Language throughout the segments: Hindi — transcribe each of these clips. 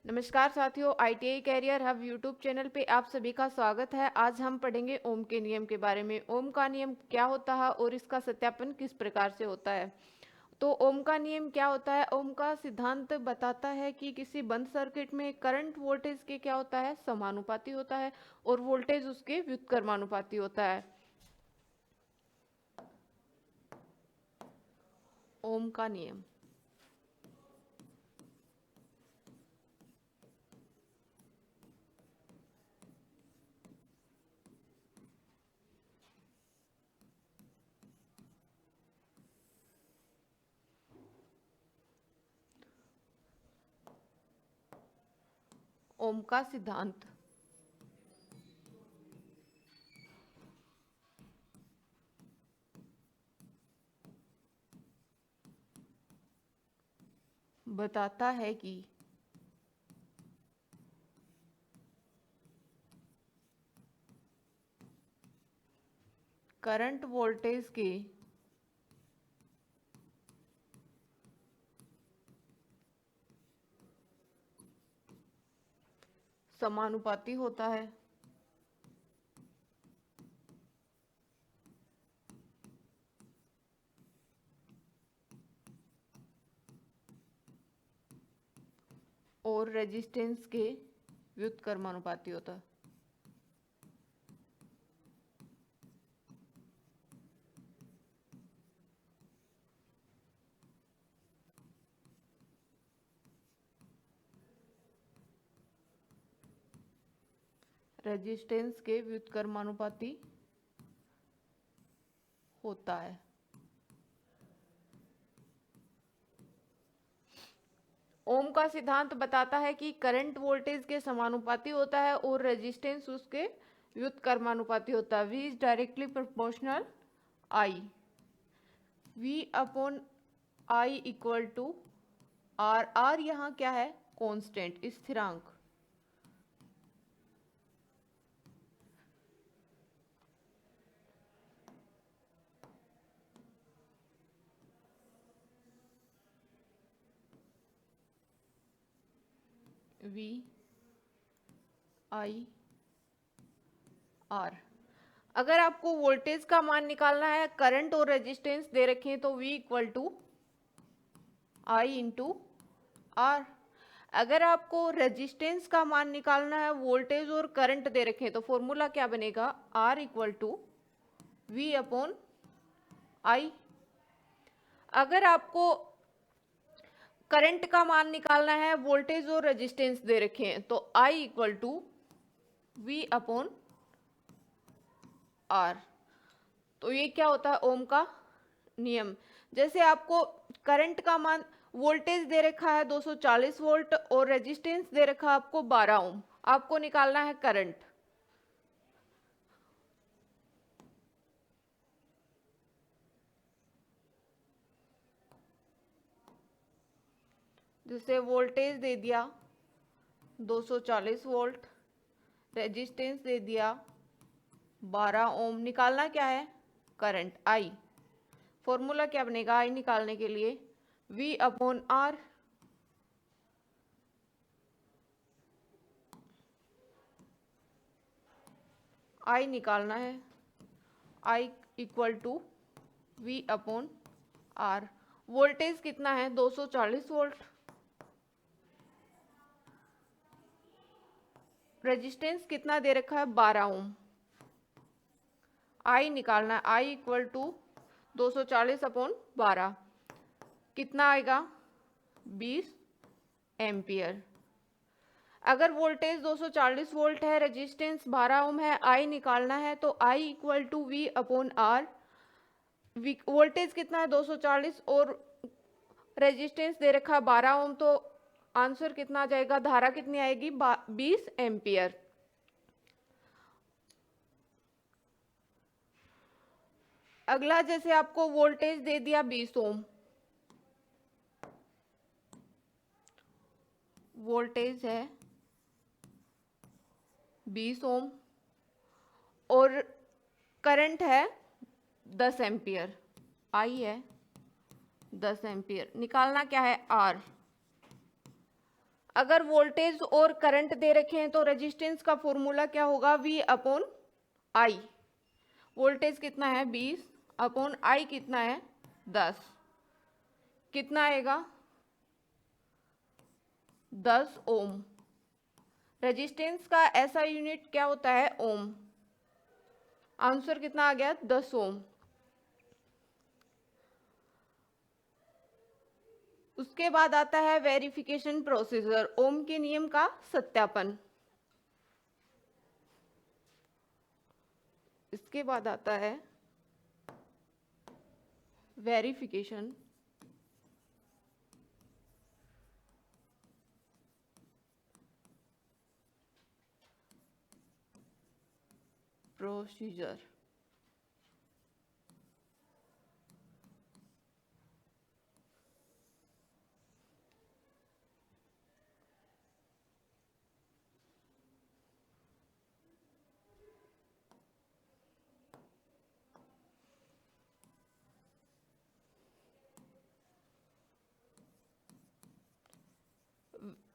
नमस्कार साथियों, ITI career hub YouTube channel पे आप सभी का स्वागत है। आज हम पढ़ेंगे ओम के नियम के बारे में। ओम का नियम क्या होता है और इसका सत्यापन किस प्रकार से होता है। तो ओम का नियम क्या होता है? ओम का सिद्धांत बताता है कि किसी बंद सर्किट में करंट वोल्टेज के क्या होता है, समानुपाती होता है और वोल्टेज उसके व्युत्क्रमानुपाती होता है। ओम का नियम। ओम का सिद्धांत बताता है कि करंट वोल्टेज के समानुपाती होता है और रेजिस्टेंस के व्युत्क्रमानुपाती होता है। रेजिस्टेंस के व्युत्क्रमानुपाती होता है। ओम का सिद्धांत बताता है कि करंट वोल्टेज के समानुपाती होता है और रेजिस्टेंस उसके व्युत्क्रमानुपाती होता है। V is directly proportional I। V upon I equal to R। R यहाँ क्या है? कांस्टेंट, स्थिरांक। V I R। अगर आपको वोल्टेज का मान निकालना है, करंट और रेजिस्टेंस दे रखे हैं, तो V equal to I into R. अगर आपको रेजिस्टेंस का मान निकालना है, वोल्टेज और करंट दे रखे हैं, तो फॉर्मूला क्या बनेगा? R equal to V upon I। अगर आपको करंट का मान निकालना है, वोल्टेज और रेजिस्टेंस दे रखे हैं, तो I equal to V upon R। तो ये क्या होता है? ओम का नियम। जैसे आपको करंट का मान, वोल्टेज दे रखा है 240 वोल्ट और रेजिस्टेंस दे रखा है आपको 12 ओम। आपको निकालना है करंट। जैसे वोल्टेज दे दिया 240 वोल्ट, रेजिस्टेंस दे दिया 12 ओम। निकालना क्या है? Current I. फॉर्मूला क्या बनेगा आई निकालने के लिए? V upon are. आई निकालना है, I equal to V upon R. Voltage कितना है? 240 वोल्ट। रेजिस्टेंस कितना दे रखा है? 12 ओम। आई निकालना है, आई इक्वल टू 240 अपॉन 12 कितना आएगा? 20 एम्पियर। अगर वोल्टेज 240 वोल्ट है, रेजिस्टेंस 12 ओम है, आई निकालना है, तो I equal to V upon R. Voltage कितना है? 240 और रेजिस्टेंस दे रखा है 12 ओम, तो आंसर कितना आ जाएगा? धारा कितनी आएगी? 20 एम्पियर। अगला, जैसे आपको वोल्टेज दे दिया 20 ओम, वोल्टेज है 20 ओम और करंट है 10 एम्पियर। आई है 10 एम्पियर। निकालना क्या है? आर। अगर वोल्टेज और करंट दे रखे हैं तो रेजिस्टेंस का फॉर्मूला क्या होगा, V अपॉन आई। वोल्टेज कितना है 20 अपॉन आई कितना है 10, कितना आएगा 10 ओम। रेजिस्टेंस का ऐसा यूनिट क्या होता है, ओम। आंसर कितना आ गया 10 ओम। उसके बाद आता है वेरिफिकेशन प्रोसीजर, ओम के नियम का सत्यापन। इसके बाद आता है वेरिफिकेशन प्रोसीजर।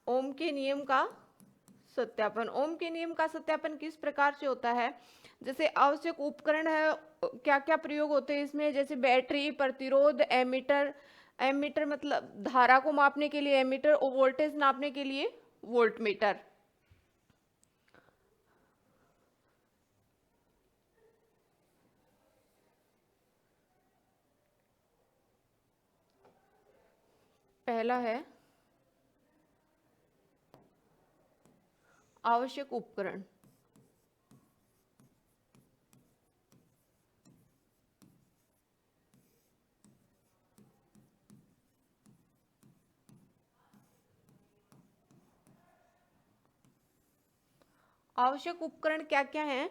ओम के नियम का सत्यापन। ओम के नियम का सत्यापन किस प्रकार से होता है, जैसे आवश्यक उपकरण है, क्या क्या प्रयोग होते हैं इसमें, जैसे बैटरी, प्रतिरोध, एमीटर। एमीटर मतलब धारा को मापने के लिए एमीटर, और वोल्टेज नापने के लिए वोल्टमीटर। पहला है आवश्यक उपकरण। आवश्यक उपकरण क्या क्या हैं,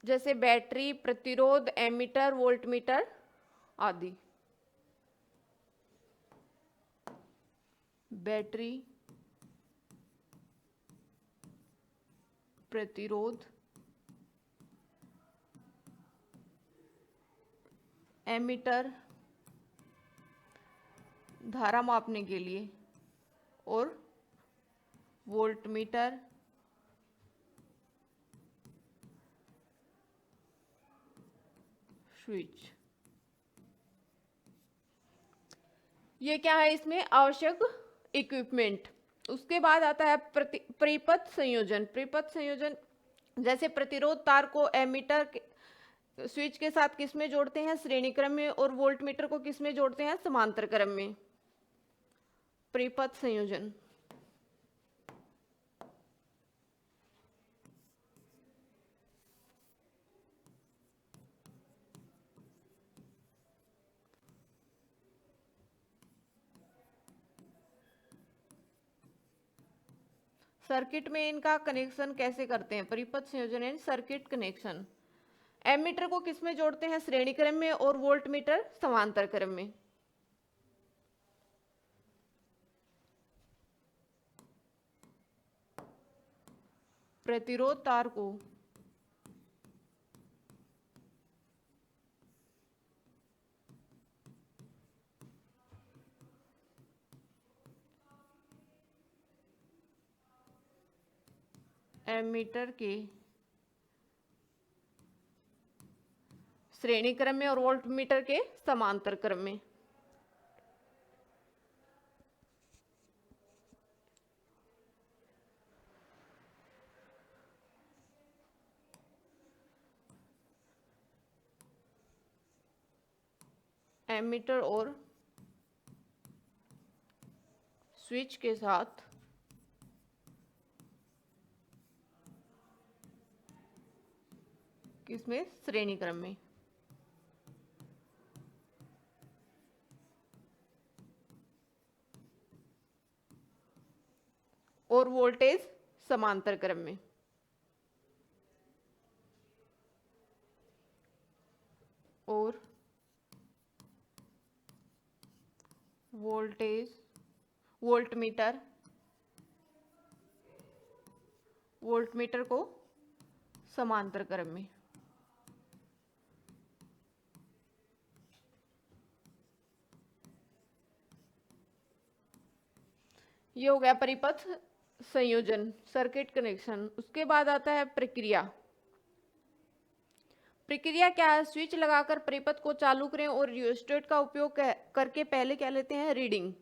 जैसे बैटरी, प्रतिरोध, एमीटर, वोल्टमीटर आदि। बैटरी, प्रतिरोध, एमीटर धारा मापने के लिए, और वोल्टमीटर स्विच। ये क्या है इसमें आवश्यक इक्विपमेंट। उसके बाद आता है परिपथ संयोजन। परिपथ संयोजन जैसे प्रतिरोध तार को एमीटर स्विच के साथ किस में जोड़ते हैं, श्रेणी क्रम में, और वोल्टमीटर को किस में जोड़ते हैं, समांतर क्रम में। परिपथ संयोजन। सर्किट में इनका कनेक्शन कैसे करते हैं, परिपथ संयोजन एंड सर्किट कनेक्शन। एमीटर को किस में जोड़ते हैं, श्रेणी क्रम में, और वोल्टमीटर समांतर क्रम में। प्रतिरोध तार को एमीटर के श्रेणी क्रम में और वोल्टमीटर के समांतर क्रम में। एमीटर और स्विच के साथ किसमें, श्रेणी क्रम में। और वोल्टेज समांतर क्रम में। और वोल्टेज वोल्टमीटर वोल्टमीटर को समांतर क्रम में। ये हो गया परिपथ संयोजन, सर्किट कनेक्शन। उसके बाद आता है प्रक्रिया। प्रक्रिया क्या है? स्विच लगाकर परिपथ को चालू करें और रियोस्टेट का उपयोग करके पहले क्या लेते हैं? रीडिंग।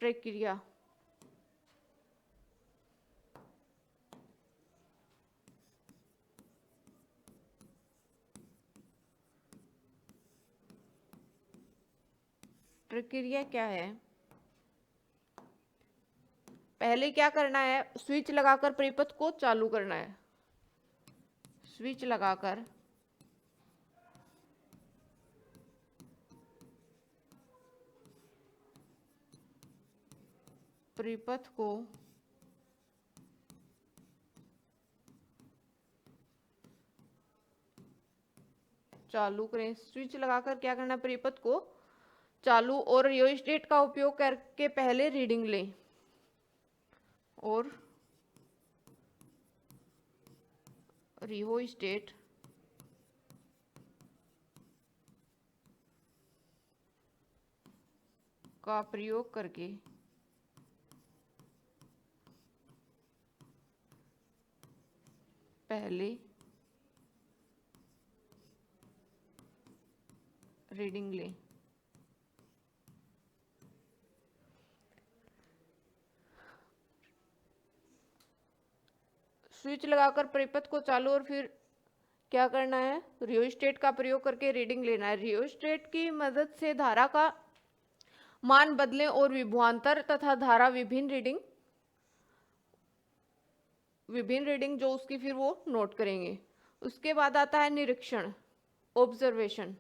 प्रक्रिया प्रक्रिया क्या है? पहले क्या करना है? स्विच लगाकर परिपथ को चालू करना है। स्विच लगाकर परिपथ को चालू करें। स्विच लगाकर क्या करना है? परिपथ को चालू और रियोस्टेट का उपयोग करके पहले रीडिंग लें और रियोस्टेट का प्रयोग करके पहले रीडिंग लें। स्विच लगाकर परिपथ को चालू और फिर क्या करना है? रियोस्टेट का प्रयोग करके रीडिंग लेना है। रियोस्टेट की मदद से धारा का मान बदलें और विभवांतर तथा धारा विभिन्न रीडिंग जो उसकी फिर वो नोट करेंगे। उसके बाद आता है निरीक्षण, ऑब्जर्वेशन।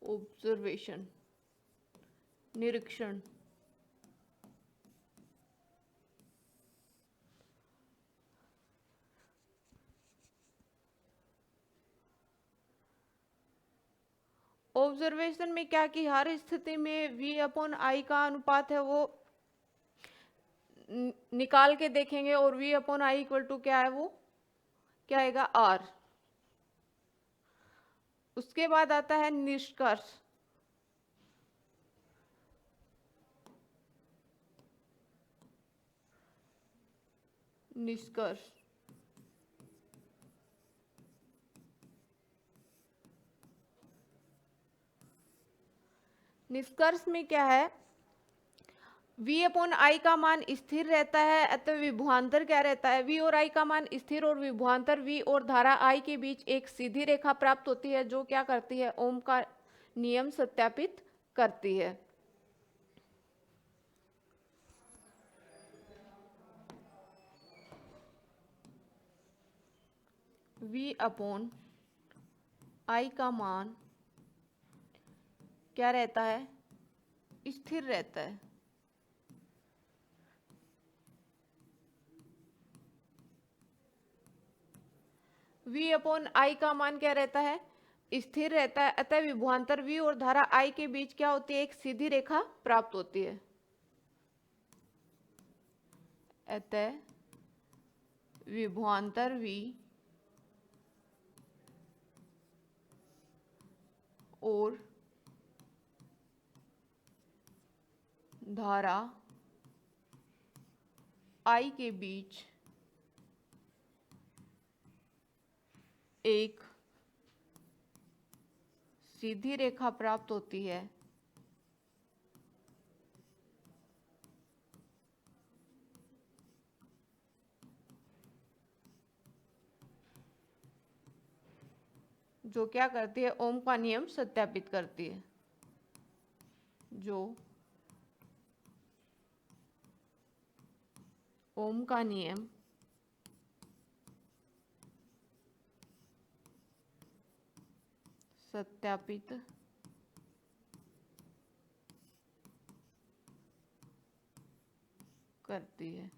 ऑब्जर्वेशन, निरीक्षण। ऑब्जर्वेशन में क्या कि हर स्थिति में V/I का अनुपात है वो निकाल के देखेंगे और V/I इक्वल टू क्या है? वो क्या आएगा? R। उसके बाद आता है निष्कर्ष। निष्कर्ष निष्कर्ष में क्या है? V/I का मान स्थिर रहता है, अतः विभवांतर क्या रहता है? V और I का मान स्थिर और विभवांतर V और धारा I के बीच एक सीधी रेखा प्राप्त होती है जो क्या करती है? ओम का नियम सत्यापित करती है। V/I का मान क्या रहता है? स्थिर रहता है। V/I का मान क्या रहता है? स्थिर रहता है, अतः विभवांतर V और धारा I के बीच क्या होती है? एक सीधी रेखा प्राप्त होती है। अतः विभवांतर V और धारा I के बीच एक सीधी रेखा प्राप्त होती है। जो क्या करती है? ओम का नियम सत्यापित करती है। जो ओम का नियम सत्यापित करती है।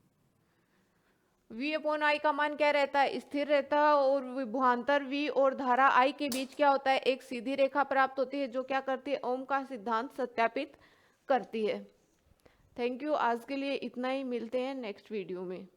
V/I का मान क्या रहता है? स्थिर रहता है और विभवांतर V और धारा I के बीच क्या होता है? एक सीधी रेखा प्राप्त होती है जो क्या करती है? ओम का सिद्धांत सत्यापित करती है। थैंक यू, आज के लिए इतना ही, मिलते हैं नेक्स्ट वीडियो में।